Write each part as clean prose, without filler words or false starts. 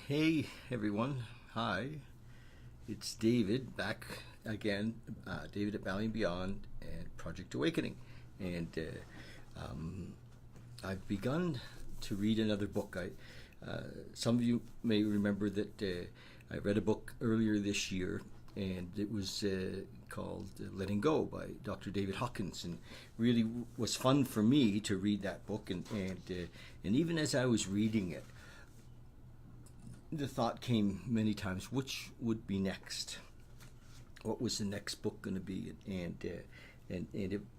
Hey everyone, hi, it's David back again, David at Bali and Beyond and Project Awakening. And I've begun to read another book. Some of you may remember that I read a book earlier this year, and it was called Letting Go by Dr. David Hawkins, and really was fun for me to read that book. And even as I was reading it, the thought came many times, which would be next? What was the next book going to be?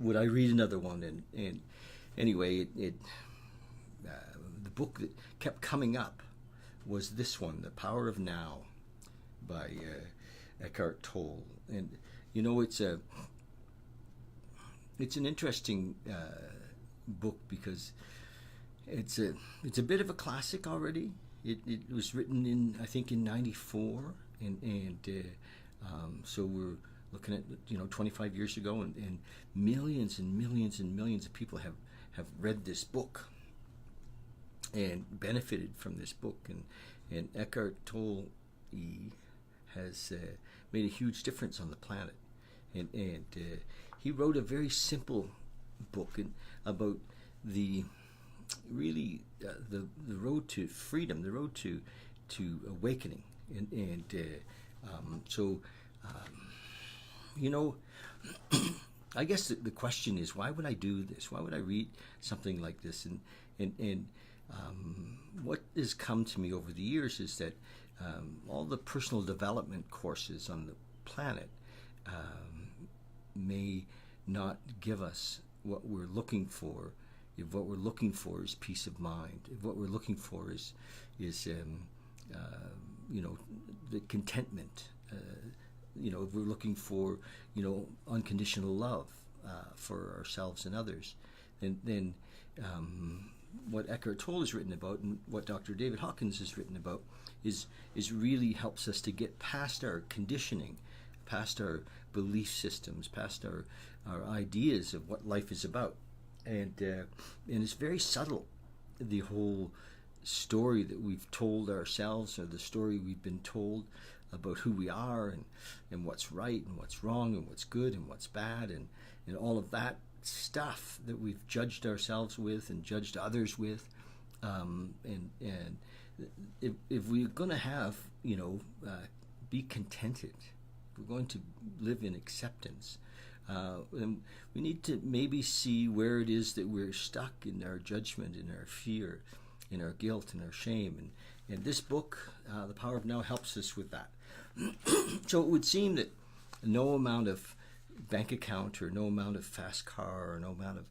Would I read another one? And anyway, the book that kept coming up was this one, The Power of Now by Eckhart Tolle. And you know, it's an interesting book because it's a bit of a classic already. It was written I think in '94, so we're looking at 25 years ago, and millions and millions and millions of people have read this book and benefited from this book, and Eckhart Tolle has made a huge difference on the planet, and he wrote a very simple book about the road to freedom, the road to awakening, I guess the question is, why would I do this? Why would I read something like this? And what has come to me over the years is that all the personal development courses on the planet may not give us what we're looking for. If what we're looking for is peace of mind, if what we're looking for is the contentment, if we're looking for unconditional love for ourselves and others, then what Eckhart Tolle has written about and what Dr. David Hawkins has written about is really helps us to get past our conditioning, past our belief systems, past our ideas of what life is about. And it's very subtle, the whole story that we've told ourselves, or the story we've been told about who we are, and what's right and what's wrong and what's good and what's bad, and all of that stuff that we've judged ourselves with and judged others with. And if we're going to have, be contented, if we're going to live in acceptance, and we need to maybe see where it is that we're stuck in our judgment, in our fear, in our guilt, in our shame. And this book, The Power of Now, helps us with that. So it would seem that no amount of bank account, or no amount of fast car, or no amount of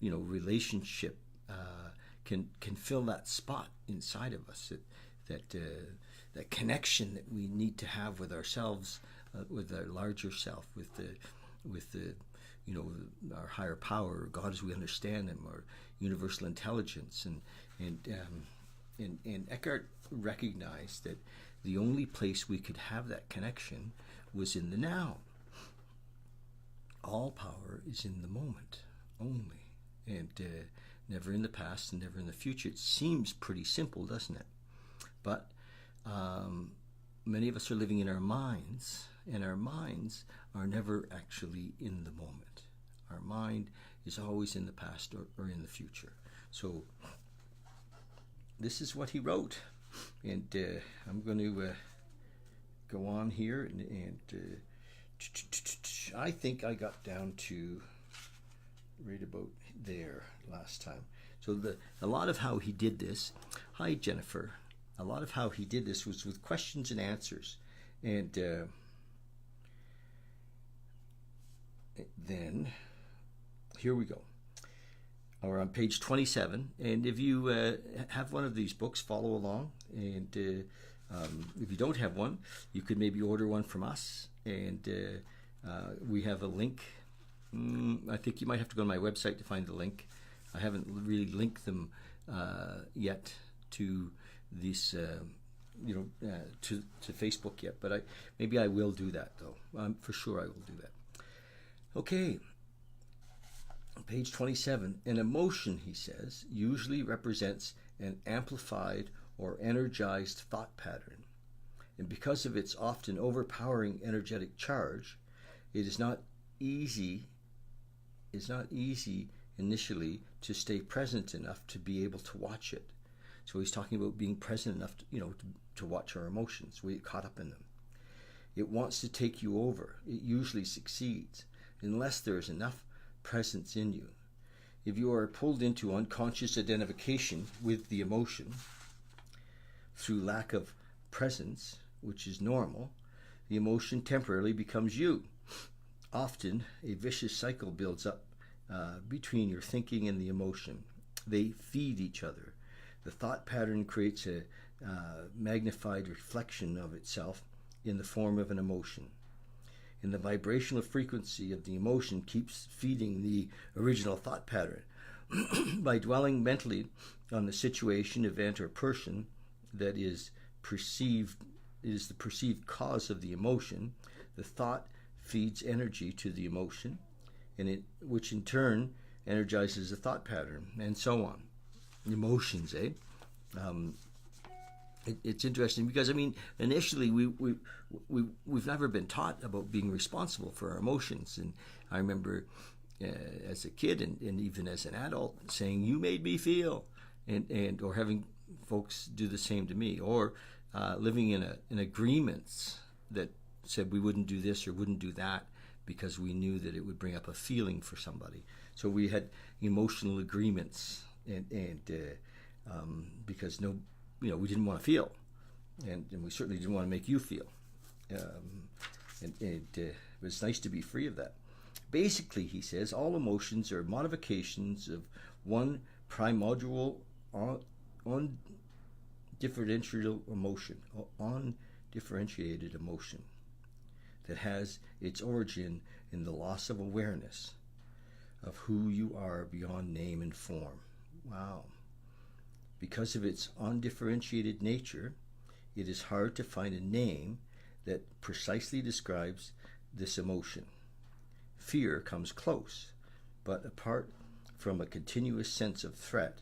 relationship can fill that spot inside of us, that connection that we need to have with ourselves, with our larger self, with our higher power, or God as we understand Him, or universal intelligence. And Eckhart recognized that the only place we could have that connection was in the now. All power is in the moment only, and never in the past and never in the future. It seems pretty simple, doesn't it? But many of us are living in our minds, and our minds are never actually in the moment. Our mind is always in the past or in the future. So this is what he wrote, and I'm going to go on here, and I think I got down to right about there last time. So a lot of how he did this, hi Jennifer, a lot of how he did this was with questions and answers. And then here we go. We're on page 27, and if you have one of these books, follow along. And if you don't have one, you could maybe order one from us, and we have a link. I think you might have to go to my website to find the link. I haven't really linked them yet to this, to Facebook yet, but maybe I will do that, though. For sure I will do that. Okay, page 27. An emotion, he says, usually represents an amplified or energized thought pattern. And because of its often overpowering energetic charge, it is not easy initially to stay present enough to be able to watch it. So he's talking about being present enough to watch our emotions. We get caught up in them. It wants to take you over. It usually succeeds unless there is enough presence in you. If you are pulled into unconscious identification with the emotion through lack of presence, which is normal, the emotion temporarily becomes you. Often, a vicious cycle builds up between your thinking and the emotion. They feed each other. The thought pattern creates a magnified reflection of itself in the form of an emotion. And the vibrational frequency of the emotion keeps feeding the original thought pattern. By dwelling mentally on the situation, event, or person that is the perceived cause of the emotion, the thought feeds energy to the emotion, which in turn energizes the thought pattern, and so on. Emotions, eh? It's interesting because initially we've never been taught about being responsible for our emotions, and I remember as a kid and even as an adult saying, "You made me feel," or having folks do the same to me, or living in agreements that said we wouldn't do this or wouldn't do that because we knew that it would bring up a feeling for somebody. So we had emotional agreements, and because we didn't want to feel, and we certainly didn't want to make you feel, and it was nice to be free of that. Basically, he says, all emotions are modifications of one primordial undifferentiated emotion that has its origin in the loss of awareness of who you are beyond name and form. Wow. Because of its undifferentiated nature, it is hard to find a name that precisely describes this emotion. Fear comes close, but apart from a continuous sense of threat,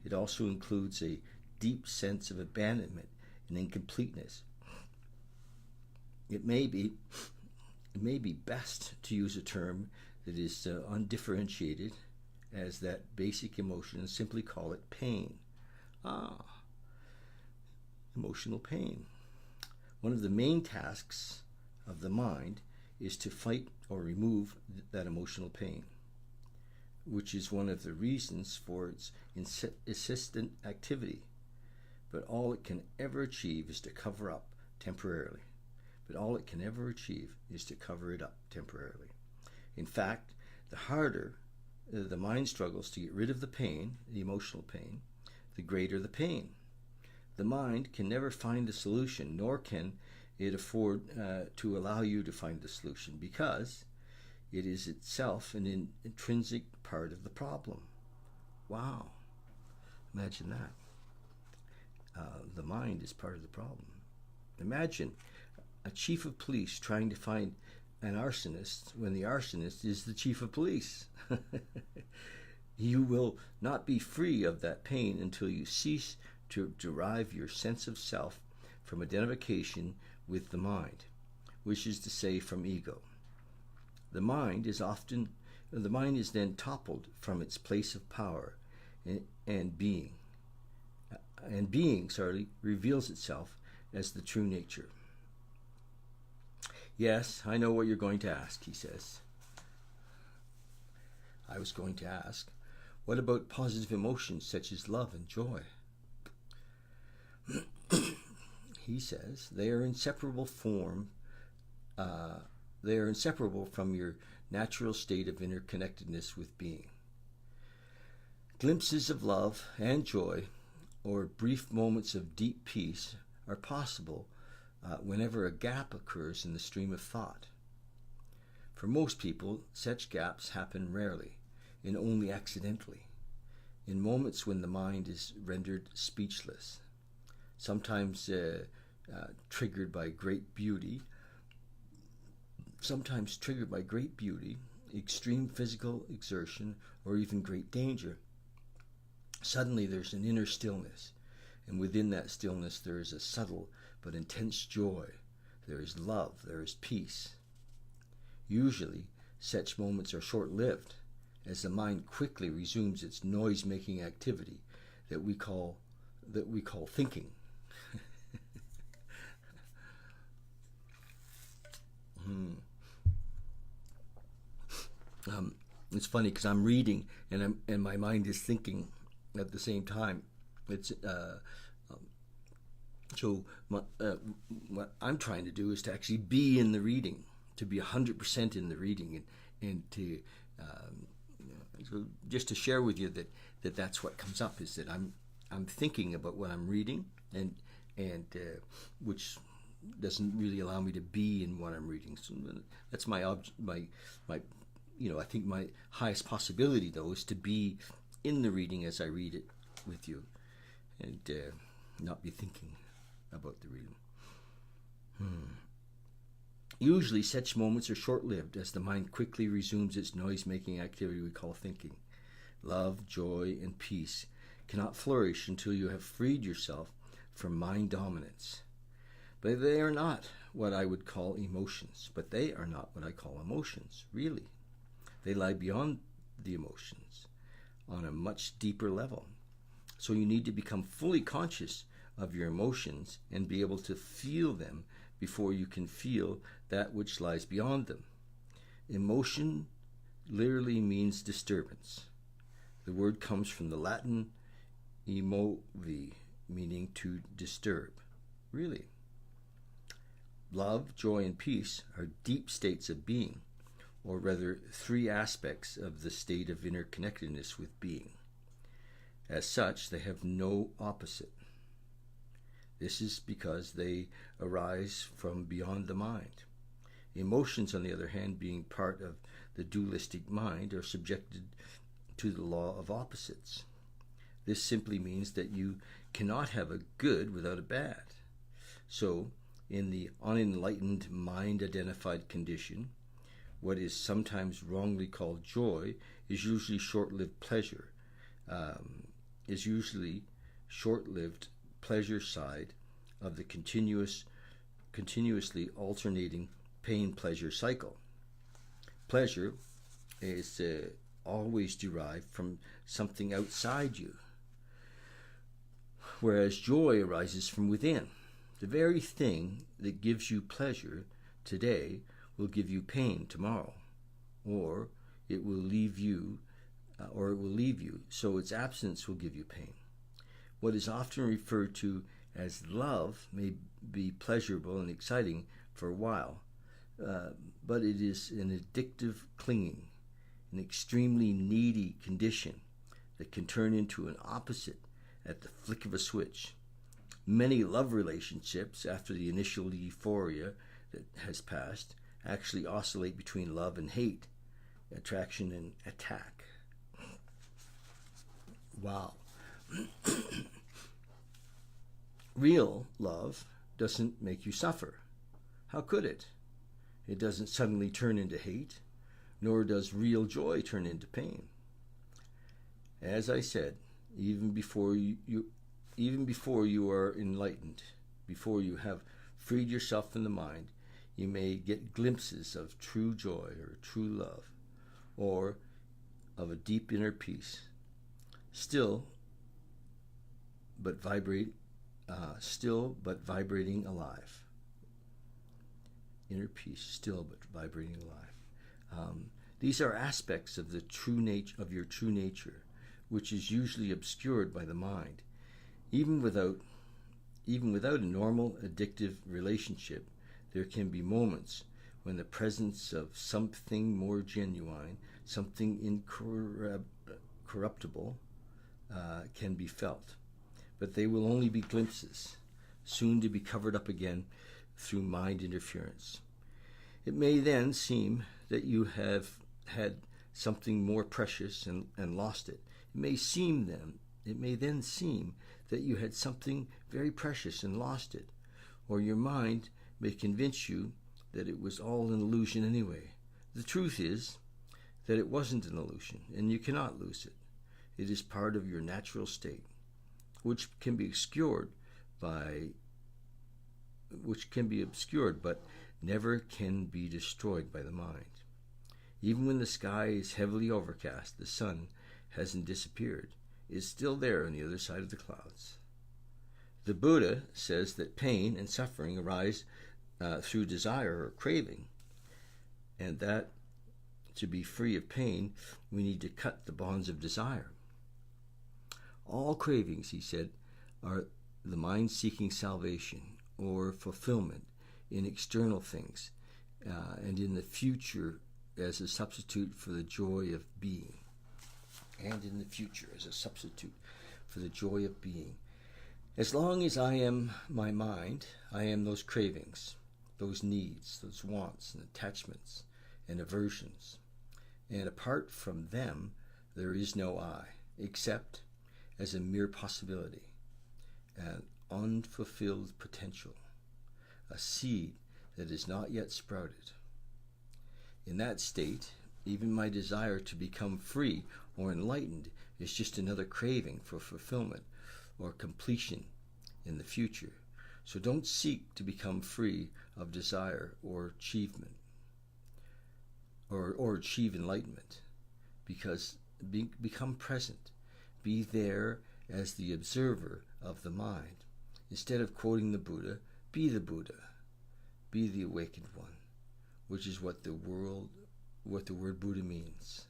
it also includes a deep sense of abandonment and incompleteness. It may be best to use a term that is undifferentiated as that basic emotion and simply call it pain. Emotional pain. One of the main tasks of the mind is to fight or remove that emotional pain, which is one of the reasons for its insistent activity. But all it can ever achieve is to cover up temporarily. In fact, the harder the mind struggles to get rid of the pain, the emotional pain, the greater the pain. The mind can never find the solution, nor can it afford to allow you to find the solution, because it is itself an intrinsic part of the problem. Wow. Imagine that. The mind is part of the problem. Imagine a chief of police trying to find an arsonist when the arsonist is the chief of police. You will not be free of that pain until you cease to derive your sense of self from identification with the mind, which is to say from ego. The mind is then toppled from its place of power and being reveals itself as the true nature. Yes, I know what you're going to ask, he says. I was going to ask, what about positive emotions such as love and joy? He says they are inseparable from your natural state of interconnectedness with being. Glimpses of love and joy, or brief moments of deep peace, are possible whenever a gap occurs in the stream of thought. For most people, such gaps happen rarely and only accidentally, in moments when the mind is rendered speechless, sometimes triggered by great beauty, extreme physical exertion, or even great danger. Suddenly there's an inner stillness, And within that stillness there is a subtle but intense joy. There is love, there is peace. Usually, such moments are short-lived, as the mind quickly resumes its noise-making activity that we call thinking. It's funny because I'm reading and my mind is thinking at the same time. It's what I'm trying to do is to actually be in the reading, to be 100% in the reading, and to so just to share with you that's what comes up, is that I'm thinking about what I'm reading, and which doesn't really allow me to be in what I'm reading. So that's my I think my highest possibility, though, is to be in the reading as I read it with you, and not be thinking about the reading. Usually such moments are short-lived, as the mind quickly resumes its noise-making activity we call thinking. Love, joy, and peace cannot flourish until you have freed yourself from mind dominance. But they are not what I would call emotions. Really. They lie beyond the emotions on a much deeper level. So you need to become fully conscious of your emotions and be able to feel them before you can feel that which lies beyond them. Emotion literally means disturbance. The word comes from the Latin emovi, meaning to disturb. Really. Love, joy, and peace are deep states of being, or rather 3 aspects of the state of interconnectedness with being. As such, they have no opposite. This is because they arise from beyond the mind. Emotions, on the other hand, being part of the dualistic mind, are subjected to the law of opposites. This simply means that you cannot have a good without a bad. So, in the unenlightened mind-identified condition, what is sometimes wrongly called joy is usually short-lived pleasure, pleasure side of the continuously alternating pain-pleasure cycle. Pleasure is always derived from something outside you, whereas joy arises from within. The very thing that gives you pleasure today will give you pain tomorrow, or it will leave you, so its absence will give you pain. What is often referred to as love may be pleasurable and exciting for a while, but it is an addictive clinging, an extremely needy condition that can turn into an opposite at the flick of a switch. Many love relationships, after the initial euphoria that has passed, actually oscillate between love and hate, attraction and attack. Wow. Real love doesn't make you suffer. How could it? It doesn't suddenly turn into hate, nor does real joy turn into pain. As I said, even before you are enlightened, before you have freed yourself from the mind, you may get glimpses of true joy or true love, or of a deep inner peace, still but vibrating alive. Inner peace, still but vibrating alive. These are aspects of the true nature of your true nature, which is usually obscured by the mind. Even without a normal addictive relationship, there can be moments when the presence of something more genuine, something incorruptible, can be felt. But they will only be glimpses, soon to be covered up again through mind interference. It may then seem that you have had something more precious and lost it. It may then seem that you had something very precious and lost it, or your mind may convince you that it was all an illusion anyway. The truth is that it wasn't an illusion, and you cannot lose it. It is part of your natural state. which can be obscured but never can be destroyed by the mind. Even when the sky is heavily overcast, the sun hasn't disappeared. It's still there on the other side of the clouds. The Buddha says that pain and suffering arise through desire or craving, and that to be free of pain, we need to cut the bonds of desire. All cravings, he said, are the mind seeking salvation or fulfillment in external things and in the future as a substitute for the joy of being. As long as I am my mind, I am those cravings, those needs, those wants and attachments and aversions. And apart from them, there is no I, except as a mere possibility, an unfulfilled potential, a seed that is not yet sprouted. In that state, even my desire to become free or enlightened is just another craving for fulfillment or completion in the future. So don't seek to become free of desire or achievement or achieve enlightenment, because become present. Be there as the observer of the mind. Instead of quoting the Buddha, be the Buddha. Be the awakened one, which is what the word Buddha means.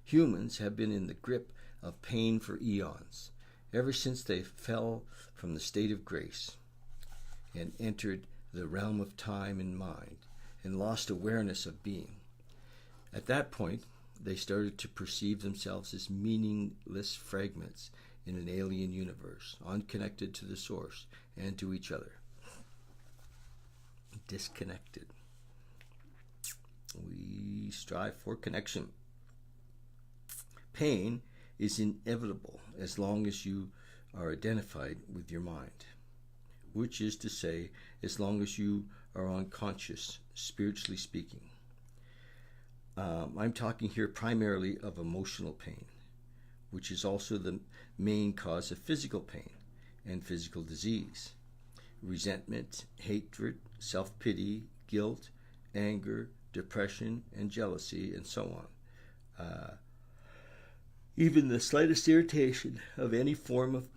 Humans have been in the grip of pain for eons, ever since they fell from the state of grace and entered the realm of time and mind and lost awareness of being. At that point, they started to perceive themselves as meaningless fragments in an alien universe, unconnected to the source and to each other. Disconnected. We strive for connection. Pain is inevitable as long as you are identified with your mind, which is to say, as long as you are unconscious, spiritually speaking. I'm talking here primarily of emotional pain, which is also the main cause of physical pain and physical disease. Resentment, hatred, self-pity, guilt, anger, depression, and jealousy, and so on. Even the slightest irritation of any form of,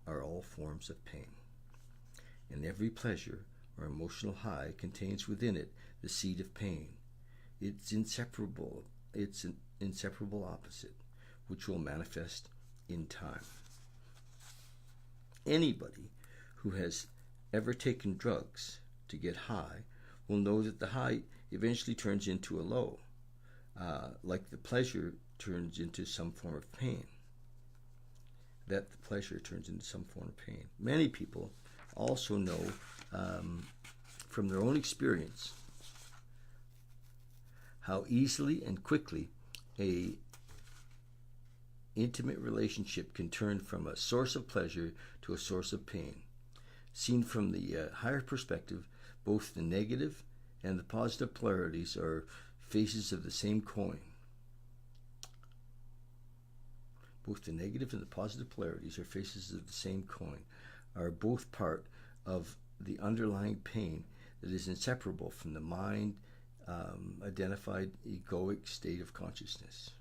are all forms of pain. And every pleasure or emotional high contains within it the seed of pain. It's an inseparable opposite, which will manifest in time. Anybody who has ever taken drugs to get high will know that the high eventually turns into a low, like the pleasure turns into some form of pain. Many people also know from their own experience how easily and quickly a intimate relationship can turn from a source of pleasure to a source of pain. Seen from the higher perspective, both the negative and the positive polarities are faces of the same coin. Are both part of the underlying pain that is inseparable from the mind identified egoic state of consciousness.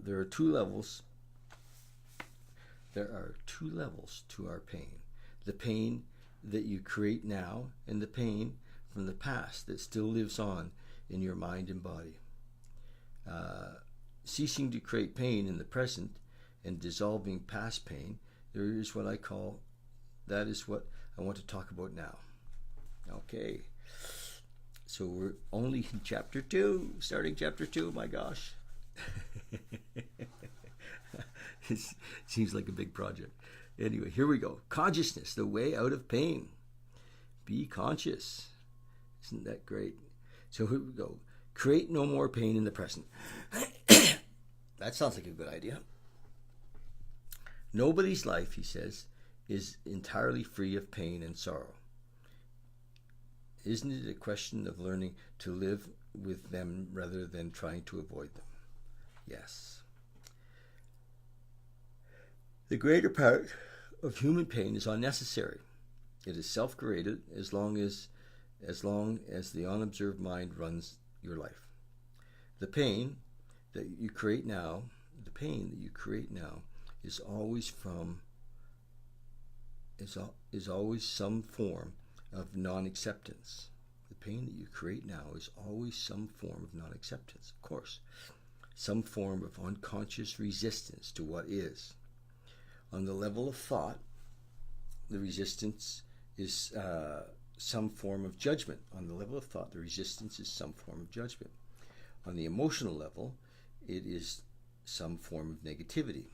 There are two levels to our pain. The pain that you create now and the pain from the past that still lives on in your mind and body. Ceasing to create pain in the present and dissolving past pain, that is what I want to talk about now. Okay. So we're only in chapter 2, starting chapter 2, my gosh. It seems like a big project. Anyway, here we go. Consciousness, the way out of pain. Be conscious. Isn't that great? So here we go. Create no more pain in the present. That sounds like a good idea. Nobody's life, he says, is entirely free of pain and sorrow. Isn't it a question of learning to live with them rather than trying to avoid them? Yes. The greater part of human pain is unnecessary. It is self-created as long as the unobserved mind runs your life. The pain that you create now is always some form of non-acceptance. The pain that you create now is always some form of non-acceptance, of course. Some form of unconscious resistance to what is. On the level of thought, the resistance is some form of judgment. On the level of thought, the resistance is some form of judgment. On the emotional level, it is some form of negativity.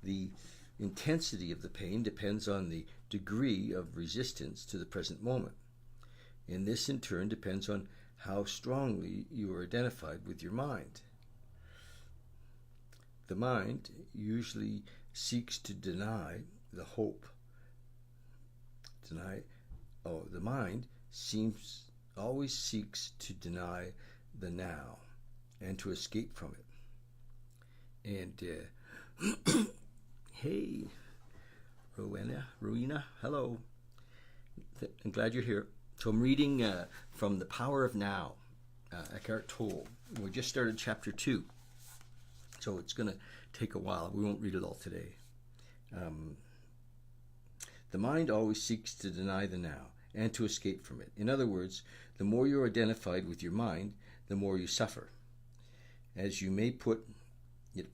The intensity of the pain depends on the degree of resistance to the present moment. And this, in turn, depends on how strongly you are identified with your mind. The mind usually seeks to deny the hope. The mind always seeks to deny the now and to escape from it. And hey, Rowena, hello. I'm glad you're here. So I'm reading from The Power of Now, Eckhart Tolle. We just started chapter 2, so it's going to take a while. We won't read it all today. The mind always seeks to deny the now and to escape from it. In other words, the more you're identified with your mind, the more you suffer. As you may put it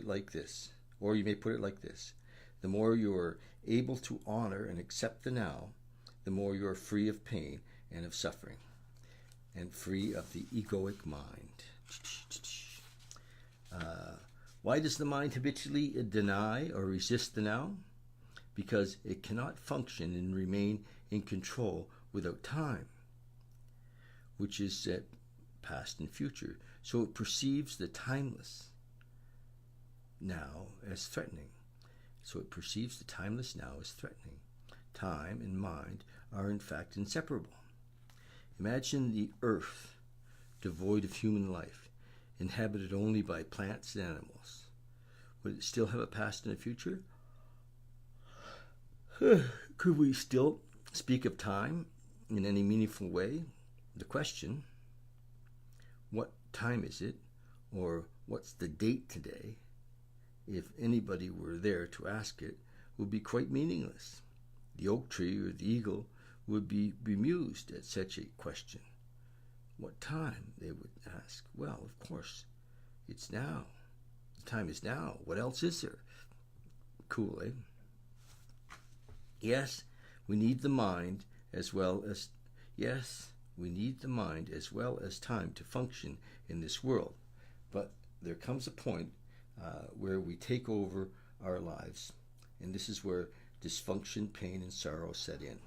like this, or you may put it like this: the more you are able to honor and accept the now, the more you are free of pain and of suffering, and free of the egoic mind. Why does the mind habitually deny or resist the now? Because it cannot function and remain in control without time, which is past and future. So it perceives the timeless now as threatening. Time and mind are in fact inseparable. Imagine the earth devoid of human life, inhabited only by plants and animals. Would it still have a past and a future? Could we still speak of time in any meaningful way? The question, what time is it, or what's the date today, if anybody were there to ask it, would be quite meaningless. The oak tree or the eagle would be bemused at such a question. What time, they would ask. Well, of course, it's now. The time is now. What else is there? Cool, eh? Yes, we need the mind as well as time to function in this world. But there comes a point where we take over our lives, and this is where dysfunction, pain, and sorrow set in.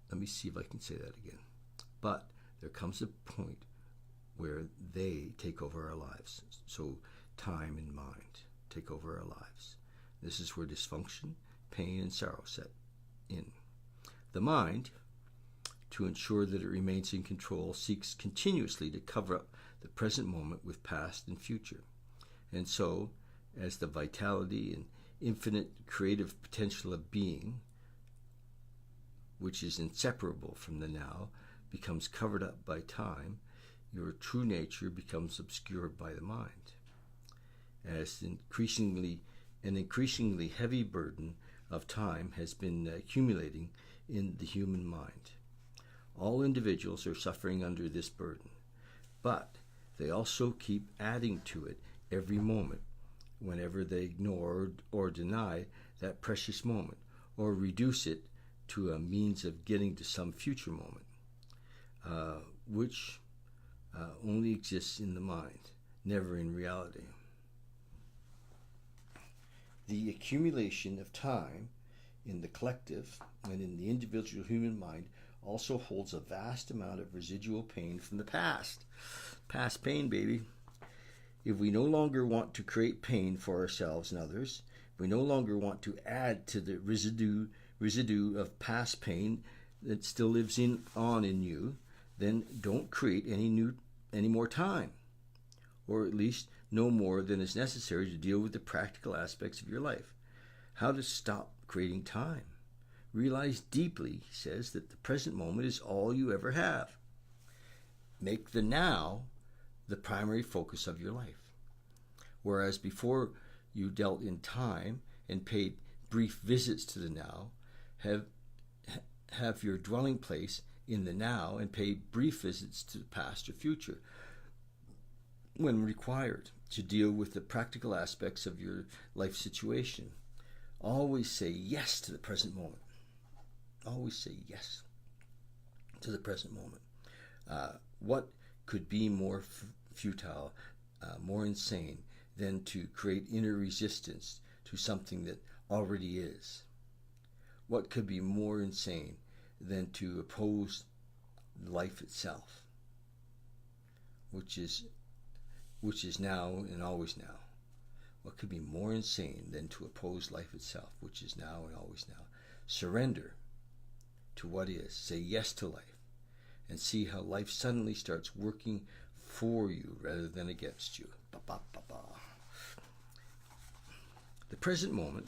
Let me see if I can say that again. But there comes a point where they take over our lives. So time and mind take over our lives. This is where dysfunction, pain, and sorrow set in. The mind, to ensure that it remains in control, seeks continuously to cover up the present moment with past and future. And so, as the vitality and infinite creative potential of being, which is inseparable from the now, becomes covered up by time, your true nature becomes obscured by the mind. As an increasingly heavy burden of time has been accumulating in the human mind. All individuals are suffering under this burden, but they also keep adding to it every moment whenever they ignore or deny that precious moment or reduce it to a means of getting to some future moment, which only exists in the mind, never in reality. The accumulation of time in the collective and in the individual human mind also holds a vast amount of residual pain from the past. Past pain, baby. If we no longer want to create pain for ourselves and others, if we no longer want to add to the residue of past pain that still lives on in you, then don't create any more time, or at least no more than is necessary to deal with the practical aspects of your life. How to stop creating time? Realize deeply, he says, that the present moment is all you ever have. Make the now the primary focus of your life. Whereas before you dealt in time and paid brief visits to the now, have your dwelling place in the now and pay brief visits to the past or future when required to deal with the practical aspects of your life situation. Always say yes to the present moment. Always say yes to the present moment. What could be more futile, more insane than to create inner resistance to something that already is? What could be more insane than to oppose life itself, which is now and always now? What could be more insane than to oppose life itself, which is now and always now? Surrender to what is. Say yes to life, and see how life suddenly starts working for you rather than against you. The present moment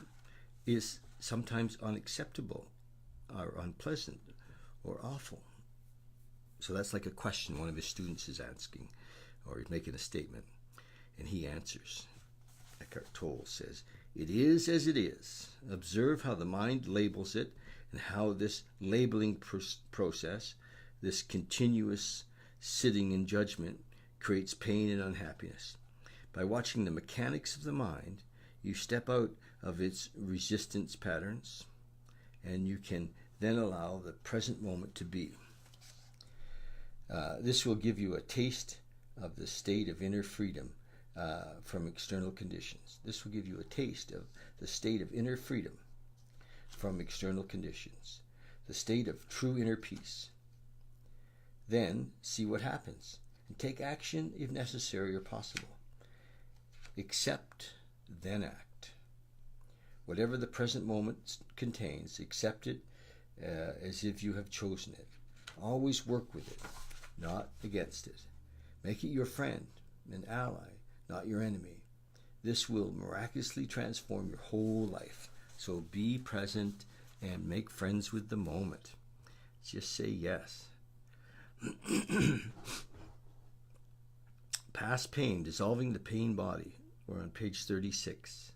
is sometimes unacceptable or unpleasant or awful. So that's like a question one of his students is asking, or he's making a statement, and he answers. Eckhart Tolle says, "It is as it is. Observe how the mind labels it, and how this labeling process, this continuous sitting in judgment, creates pain and unhappiness. By watching the mechanics of the mind, you step out of its resistance patterns, and you can then allow the present moment to be. This will give you a taste of the state of inner freedom from external conditions. This will give you a taste of the state of inner freedom from external conditions, the state of true inner peace. Then see what happens, and take action if necessary or possible. Accept, then act. Whatever the present moment contains, accept it as if you have chosen it. Always work with it, not against it. Make it your friend, an ally, not your enemy. This will miraculously transform your whole life. So be present and make friends with the moment. Just say yes. Past pain, dissolving the pain body. We're on page 36.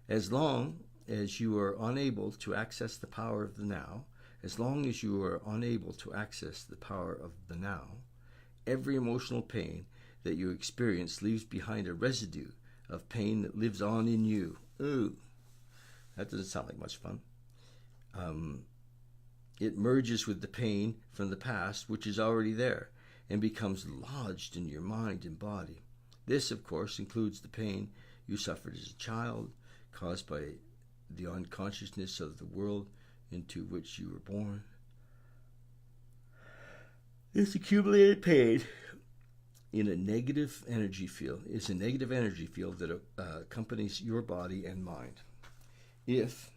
As long as you are unable to access the power of the now, as long as you are unable to access the power of the now, every emotional pain that you experience leaves behind a residue of pain that lives on in you. Ooh, that doesn't sound like much fun. It merges with the pain from the past, which is already there, and becomes lodged in your mind and body. This, of course, includes the pain you suffered as a child, caused by the unconsciousness of the world into which you were born. This accumulated pain is a negative energy field that accompanies your body and mind. If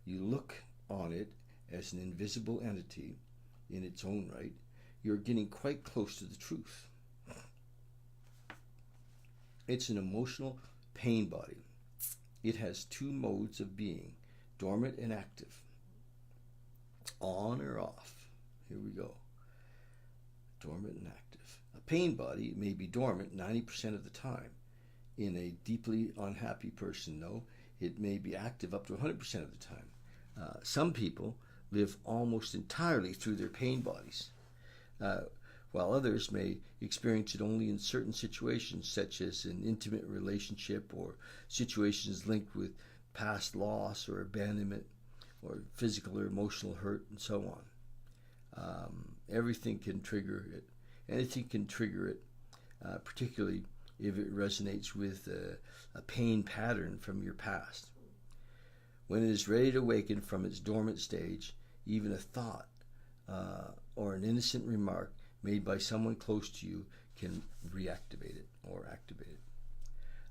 you look on it as an invisible entity in its own right, you're getting quite close to the truth. It's an emotional pain body. It has two modes of being, dormant and active. On or off. Here we go. Dormant and active. A pain body may be dormant 90% of the time. In a deeply unhappy person, though, it may be active up to 100% of the time. Some people live almost entirely through their pain bodies, while others may experience it only in certain situations, such as an intimate relationship or situations linked with past loss or abandonment or physical or emotional hurt and so on. Everything can trigger it. Anything can trigger it, particularly if it resonates with a pain pattern from your past. When it is ready to awaken from its dormant stage, even a thought or an innocent remark made by someone close to you can reactivate it or activate it.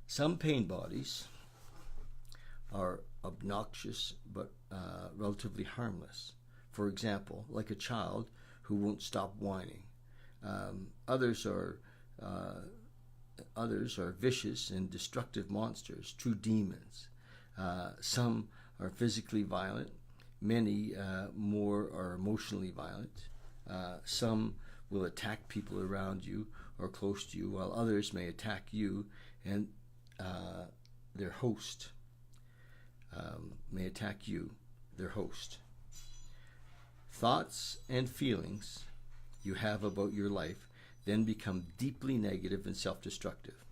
Some pain bodies are obnoxious but relatively harmless. for example, like a child who won't stop whining. Others are vicious and destructive monsters, true demons. Some are physically violent. Many more are emotionally violent. Some will attack people around you or close to you, while others may attack you and their host. Thoughts and feelings you have about your life then become deeply negative and self-destructive.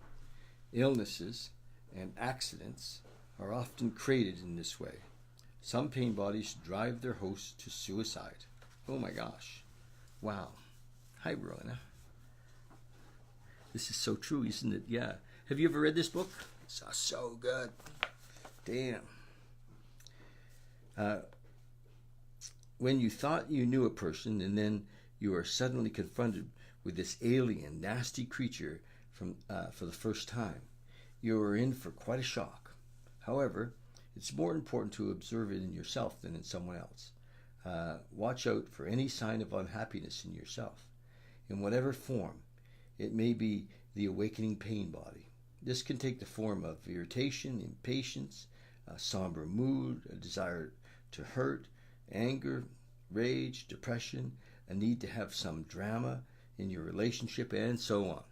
Illnesses and accidents are often created in this way. Some pain bodies drive their hosts to suicide. Oh my gosh. Wow. Hi, Rowena. This is so true, isn't it? Yeah. Have you ever read this book? It's so good. Damn. When you thought you knew a person and then you are suddenly confronted with this alien, nasty creature for the first time, you are in for quite a shock. However, it's more important to observe it in yourself than in someone else. Watch out for any sign of unhappiness in yourself, in whatever form. It may be the awakening pain body. This can take the form of irritation, impatience, a somber mood, a desire to hurt, anger, rage, depression, a need to have some drama in your relationship, and so on.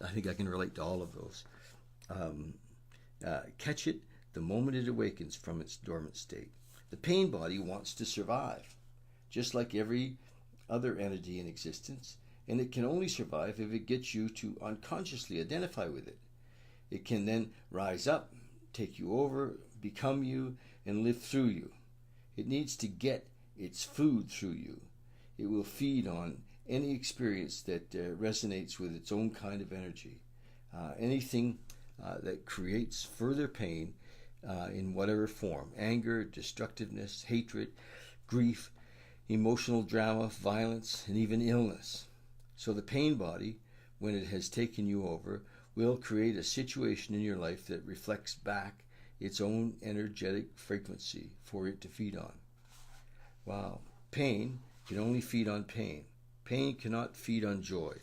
I think I can relate to all of those. Catch it the moment it awakens from its dormant state. The pain body wants to survive, just like every other entity in existence, and it can only survive if it gets you to unconsciously identify with it. It can then rise up, take you over, become you, and live through you. It needs to get its food through you. It will feed on any experience that resonates with its own kind of energy. Anything that creates further pain in whatever form: anger, destructiveness, hatred, grief, emotional drama, violence, and even illness. So the pain body, when it has taken you over, will create a situation in your life that reflects back its own energetic frequency for it to feed on. Wow. Pain can only feed on pain. Pain cannot feed on joy.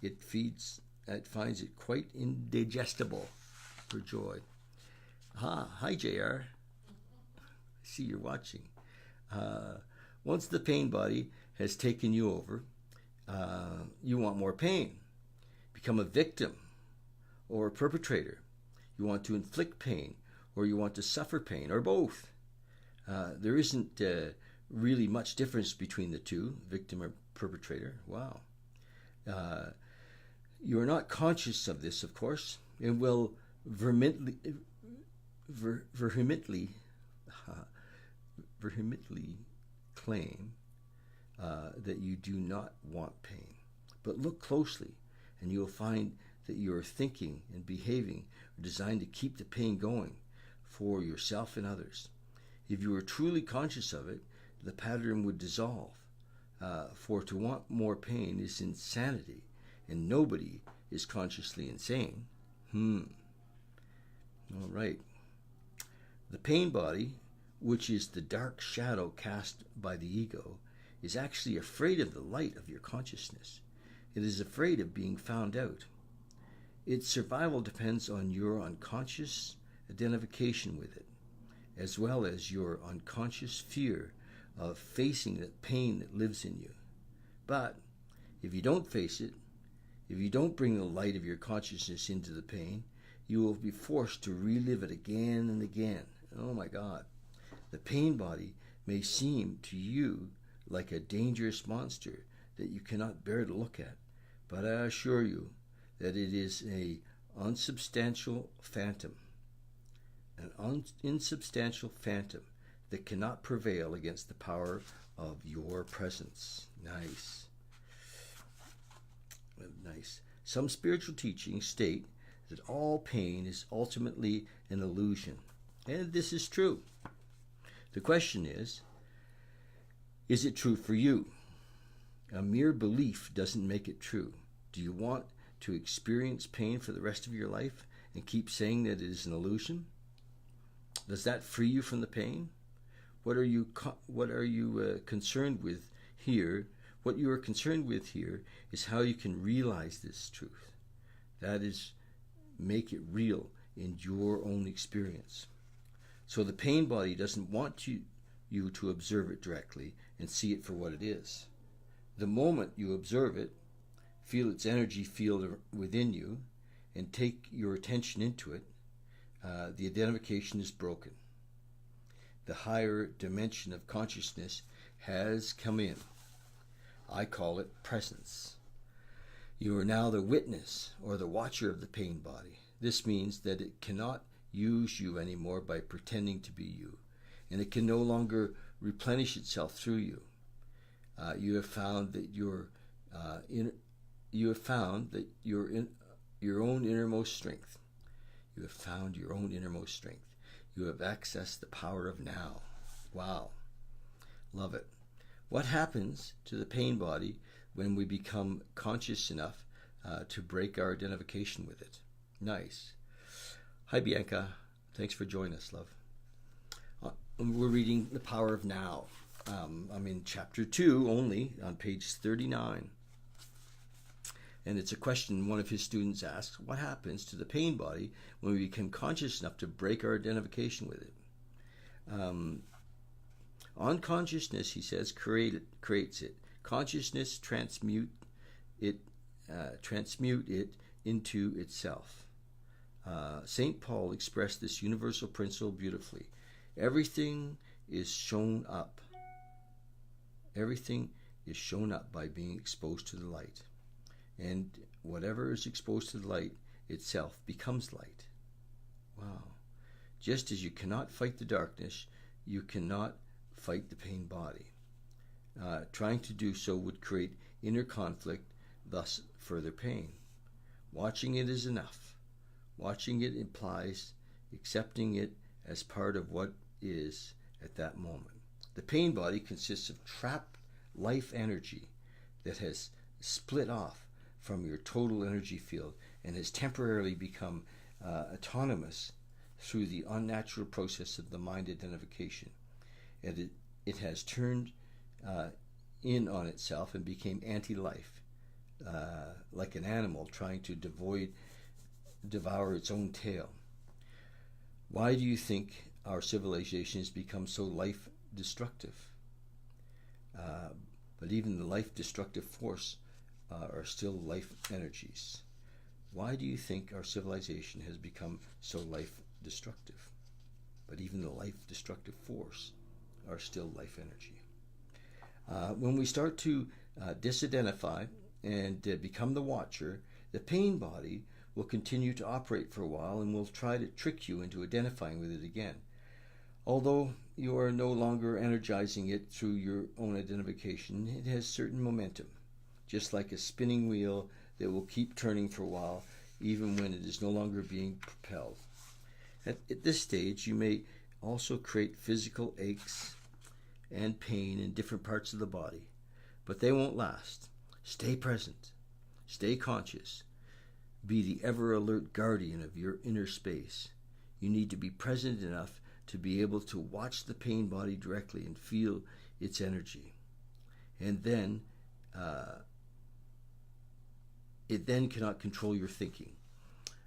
It finds it quite indigestible for joy. Hi, JR. I see you're watching. Once the pain body has taken you over, you want more pain. Become a victim or a perpetrator. You want to inflict pain, or you want to suffer pain, or both. There isn't really much difference between the two, victim or perpetrator. Wow. You are not conscious of this, of course, and will vehemently claim that you do not want pain. But look closely, and you will find that your thinking and behaving are designed to keep the pain going for yourself and others. If you were truly conscious of it, the pattern would dissolve. For to want more pain is insanity, and nobody is consciously insane. All right. The pain body, which is the dark shadow cast by the ego, is actually afraid of the light of your consciousness. It is afraid of being found out. Its survival depends on your unconscious identification with it, as well as your unconscious fear of facing the pain that lives in you. But if you don't face it, if you don't bring the light of your consciousness into the pain, you will be forced to relive it again and again. Oh my God. The pain body may seem to you like a dangerous monster that you cannot bear to look at, but I assure you that it is an unsubstantial phantom. An insubstantial phantom that cannot prevail against the power of your presence. Nice. Nice. Some spiritual teachings state that all pain is ultimately an illusion. And this is true. The question is it true for you? A mere belief doesn't make it true. Do you want to experience pain for the rest of your life and keep saying that it is an illusion? Does that free you from the pain? What are you concerned with here? What you are concerned with here is how you can realize this truth. That is, make it real in your own experience. So the pain body doesn't want you to observe it directly and see it for what it is. The moment you observe it, feel its energy field within you, and take your attention into it, the identification is broken. The higher dimension of consciousness has come in. I call it presence. You are now the witness or the watcher of the pain body. This means that it cannot use you anymore by pretending to be you, and it can no longer replenish itself through you. You have found that your own innermost strength. You have found your own innermost strength. You have accessed the power of now. Wow. Love it. What happens to the pain body when we become conscious enough to break our identification with it? Nice. Hi, Bianca. Thanks for joining us, love. We're reading The Power of Now. I'm in chapter 2 only, on page 39. And it's a question one of his students asks: what happens to the pain body when we become conscious enough to break our identification with it? Unconsciousness, he says, creates it. Consciousness transmute it into itself. St. Paul expressed this universal principle beautifully. Everything is shown up. Everything is shown up by being exposed to the light. And whatever is exposed to the light itself becomes light. Wow. Just as you cannot fight the darkness, you cannot fight the pain body. Trying to do so would create inner conflict, thus further pain. Watching it is enough. Watching it implies accepting it as part of what is at that moment. The pain body consists of trapped life energy that has split off from your total energy field and has temporarily become autonomous through the unnatural process of the mind identification. And it has turned in on itself and became anti-life, like an animal trying to devour its own tail. Why do you think our civilization has become so life-destructive? But even the life-destructive force are still life energies. Why do you think our civilization has become so life-destructive? But even the life-destructive force are still life energy. When we start to disidentify and become the watcher, the pain body will continue to operate for a while and will try to trick you into identifying with it again. Although you are no longer energizing it through your own identification, it has certain momentum, just like a spinning wheel that will keep turning for a while, even when it is no longer being propelled. At this stage, you may also create physical aches and pain in different parts of the body, but they won't last. Stay present. Stay conscious. Be the ever-alert guardian of your inner space. You need to be present enough to be able to watch the pain body directly and feel its energy. And then, it then cannot control your thinking.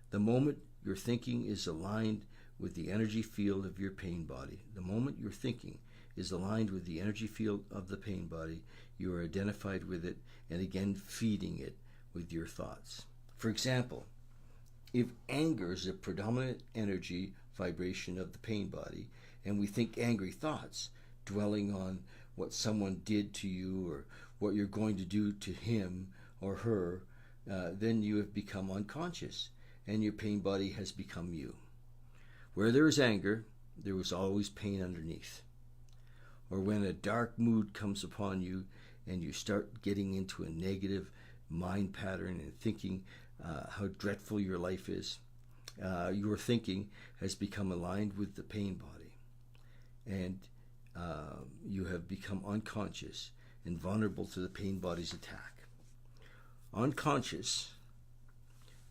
The moment your thinking is aligned with the energy field of your pain body, the moment your thinking is aligned with the energy field of the pain body, you are identified with it and again feeding it with your thoughts. For example, if anger is a predominant energy vibration of the pain body, and we think angry thoughts, dwelling on what someone did to you or what you're going to do to him or her, then you have become unconscious, and your pain body has become you. Where there is anger, there was always pain underneath. Or when a dark mood comes upon you and you start getting into a negative mind pattern and thinking how dreadful your life is, your thinking has become aligned with the pain body. And you have become unconscious and vulnerable to the pain body's attack. Unconscious,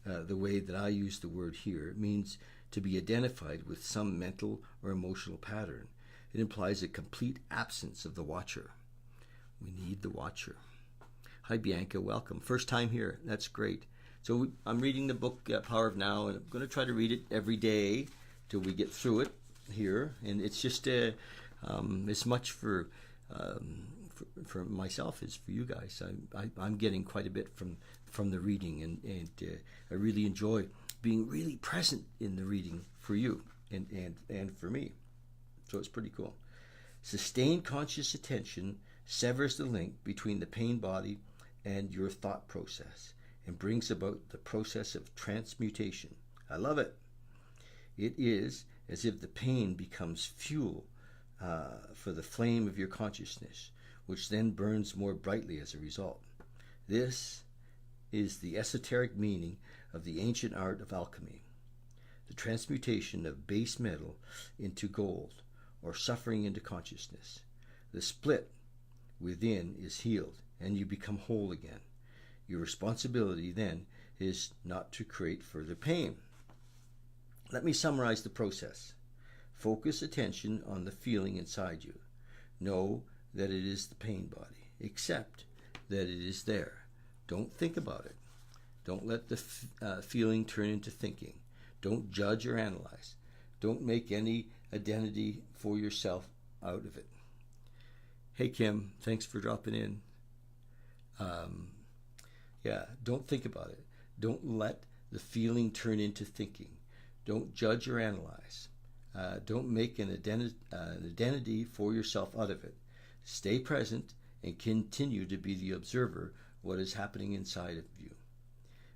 the way that I use the word here, means to be identified with some mental or emotional pattern It implies a complete absence of the watcher. We need the watcher. Hi, Bianca. Welcome. First time here. That's great. So I'm reading the book, Power of Now, and I'm going to try to read it every day till we get through it here. And it's just as much for myself as for you guys. I'm getting quite a bit from the reading, and I really enjoy being really present in the reading for you and for me. So it's pretty cool. Sustained conscious attention severs the link between the pain body and your thought process and brings about the process of transmutation. I love it. It is as if the pain becomes fuel for the flame of your consciousness, which then burns more brightly as a result. This is the esoteric meaning of the ancient art of alchemy, the transmutation of base metal into gold, or suffering into consciousness. The split within is healed, and you become whole again. Your responsibility then is not to create further pain. Let me summarize the process. Focus attention on the feeling inside you. Know that it is the pain body. Accept that it is there. Don't think about it. Don't let the feeling turn into thinking. Don't judge or analyze. Don't make any identity for yourself out of it. Hey, Kim, thanks for dropping in. Don't think about it. Don't let the feeling turn into thinking. Don't judge or analyze. Don't make an identity for yourself out of it. Stay present and continue to be the observer of what is happening inside of you.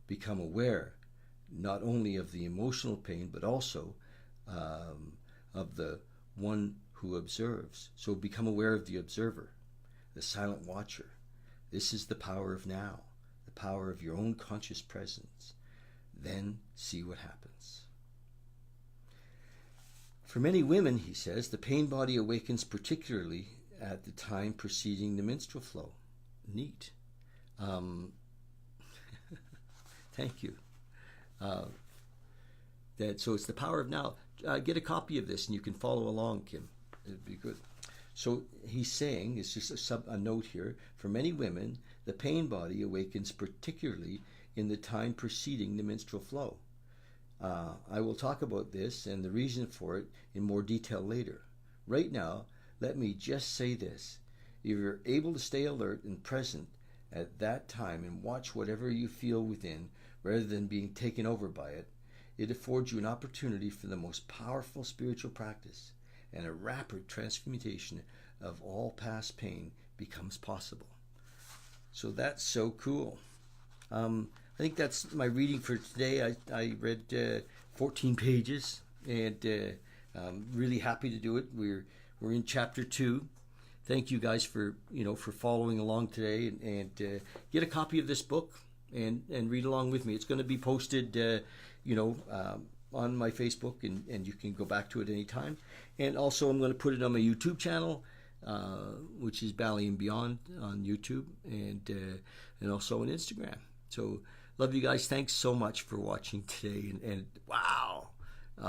Become aware not only of the emotional pain, but also of the one who observes. So become aware of the observer, the silent watcher. This is the power of now, the power of your own conscious presence. Then see what happens. For many women, he says, the pain body awakens particularly at the time preceding the menstrual flow. Neat. Thank you. So it's the power of now. Get a copy of this and you can follow along, Kim. It'd be good. So he's saying, it's just a note here, for many women, the pain body awakens particularly in the time preceding the menstrual flow. I will talk about this and the reason for it in more detail later. Right now, let me just say this. If you're able to stay alert and present at that time and watch whatever you feel within, rather than being taken over by it, it affords you an opportunity for the most powerful spiritual practice, and a rapid transmutation of all past pain becomes possible. So that's so cool. I think that's my reading for today. I read 14 pages, and I'm really happy to do it. We're in chapter 2. Thank you guys for following along today, and get a copy of this book and read along with me. It's going to be posted on my Facebook, and you can go back to it anytime. And also I'm going to put it on my YouTube channel, which is Bali and Beyond on YouTube, and also on Instagram. So love you guys. Thanks so much for watching today. And wow,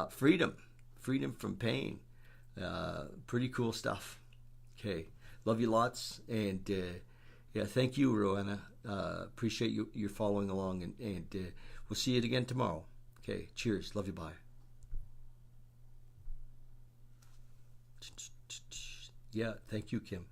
freedom from pain. Pretty cool stuff. Okay, love you lots, and thank you, Roanna. Appreciate you following along, and we'll see you again tomorrow. Okay, cheers. Love you. Bye. Yeah, thank you, Kim.